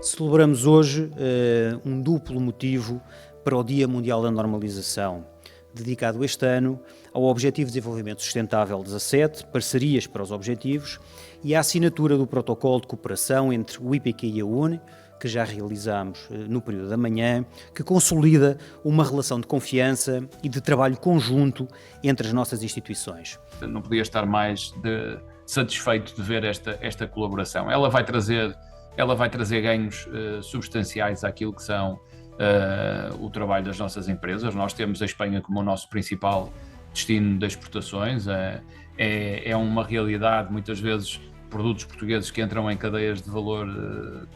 Celebramos hoje um duplo motivo para o Dia Mundial da Normalização, dedicado este ano ao Objetivo de Desenvolvimento Sustentável 17, Parcerias para os Objetivos, e à assinatura do Protocolo de Cooperação entre o IPQ e a UNE, que já realizámos no período da manhã, que consolida uma relação de confiança e de trabalho conjunto entre as nossas instituições. Não podia estar mais satisfeito de ver esta colaboração. Ela vai trazer ganhos substanciais àquilo que são o trabalho das nossas empresas. Nós temos a Espanha como o nosso principal destino de exportações. É uma realidade, muitas vezes, produtos portugueses que entram em cadeias de valor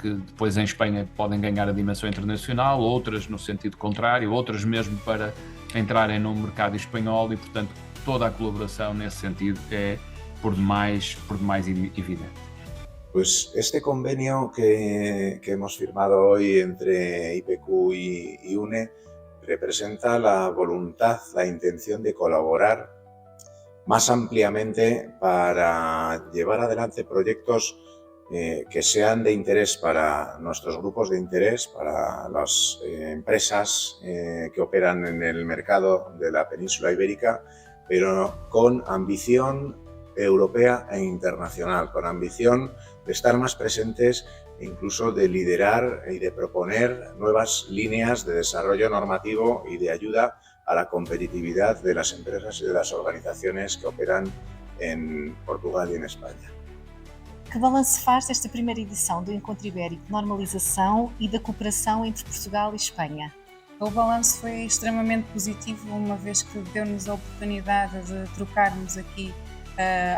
que depois em Espanha podem ganhar a dimensão internacional, outras no sentido contrário, outras mesmo para entrarem no mercado espanhol e, portanto, toda a colaboração nesse sentido é por demais evidente. Pues este convenio que hemos firmado hoy entre IPQ y UNE representa la voluntad, la intención de colaborar más ampliamente para llevar adelante proyectos que sean de interés para nuestros grupos de interés, para las empresas que operan en el mercado de la península ibérica, pero con ambición europea e internacional, con ambición de estar más presentes e incluso de liderar y de proponer nuevas líneas de desarrollo normativo y de ayuda a la competitividad de las empresas y de las organizaciones que operan en Portugal e em Espanha. Que balanço faz desta primeira edição do Encontro Ibérico de Normalização e da cooperação entre Portugal e Espanha? O balanço foi extremamente positivo, uma vez que deu-nos a oportunidade de trocarmos aqui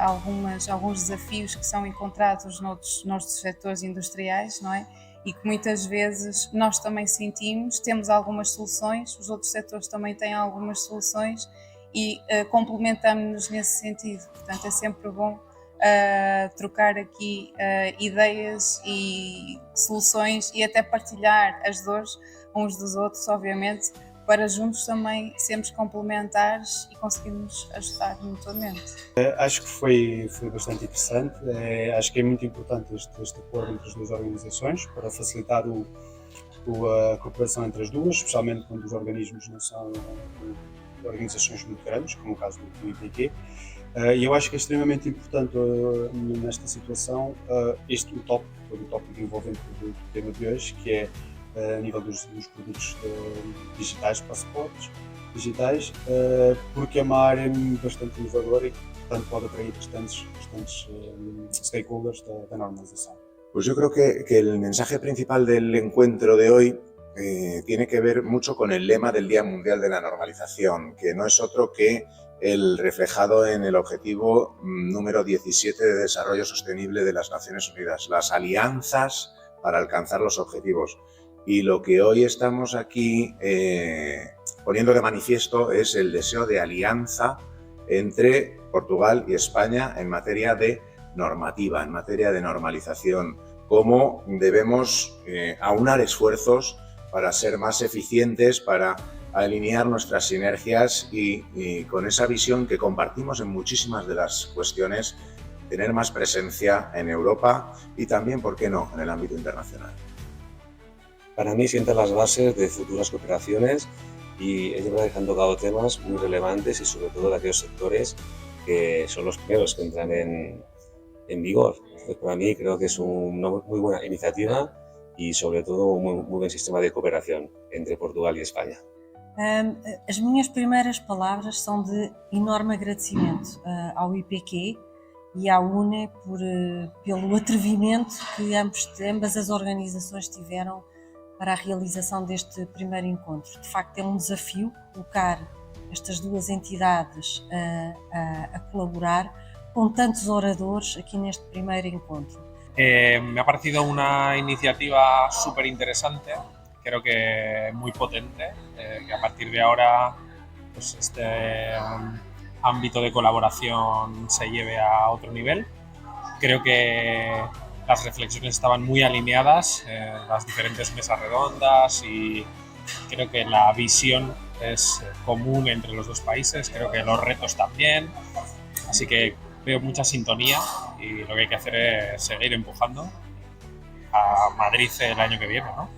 alguns desafios que são encontrados noutros setores industriais, não é? E que muitas vezes nós também sentimos, temos algumas soluções, os outros setores também têm algumas soluções e complementamos-nos nesse sentido. Portanto, é sempre bom trocar aqui ideias e soluções e até partilhar as dores uns dos outros, obviamente, para juntos também sermos complementares e conseguirmos ajudar mutuamente. Acho que foi bastante interessante. Acho que é muito importante este acordo entre as duas organizações para facilitar a cooperação entre as duas, especialmente quando os organismos não são organizações muito grandes, como o caso do IPQ. E eu acho que é extremamente importante nesta situação o tópico envolvente do tema de hoje, que é a nível dos produtos digitais, passaportes digitais, porque é uma área bastante inovadora e, portanto, pode atrair bastantes stakeholders da normalização. Pues yo creo que el mensaje principal del encuentro de hoy tiene que ver mucho con el lema del Día Mundial de la Normalización, que no es otro que el reflejado en el objetivo número 17 de Desarrollo Sostenible de las Naciones Unidas, las alianzas para alcanzar los objetivos. Y lo que hoy estamos aquí poniendo de manifiesto es el deseo de alianza entre Portugal y España en materia de normativa, en materia de normalización, cómo debemos aunar esfuerzos para ser más eficientes, para alinear nuestras sinergias y con esa visión que compartimos en muchísimas de las cuestiones, tener más presencia en Europa y también, ¿por qué no?, en el ámbito internacional. Para mí sientan las bases de futuras cooperaciones y es verdad que han tocado temas muy relevantes y sobre todo de aquellos sectores que son los primeros que entran en vigor. Entonces, para mí creo que es una muy buena iniciativa y sobre todo un muy buen sistema de cooperación entre Portugal e Espanha. As minhas primeiras palavras são de enorme agradecimento ao IPQ e à UNE pelo atrevimento que ambas as organizações tiveram para a realização deste primeiro encontro. De facto, é um desafio colocar estas duas entidades a colaborar com tantos oradores aqui neste primeiro encontro. Me ha parecido una iniciativa súper interesante, creo que muy potente, que a partir de ahora pues este ámbito de colaboración se lleve a otro nivel. Creo que las reflexiones estaban muy alineadas en las diferentes mesas redondas y creo que la visión es común entre los dos países, creo que los retos también, así que veo mucha sintonía y lo que hay que hacer es seguir empujando a Madrid el año que viene, ¿no?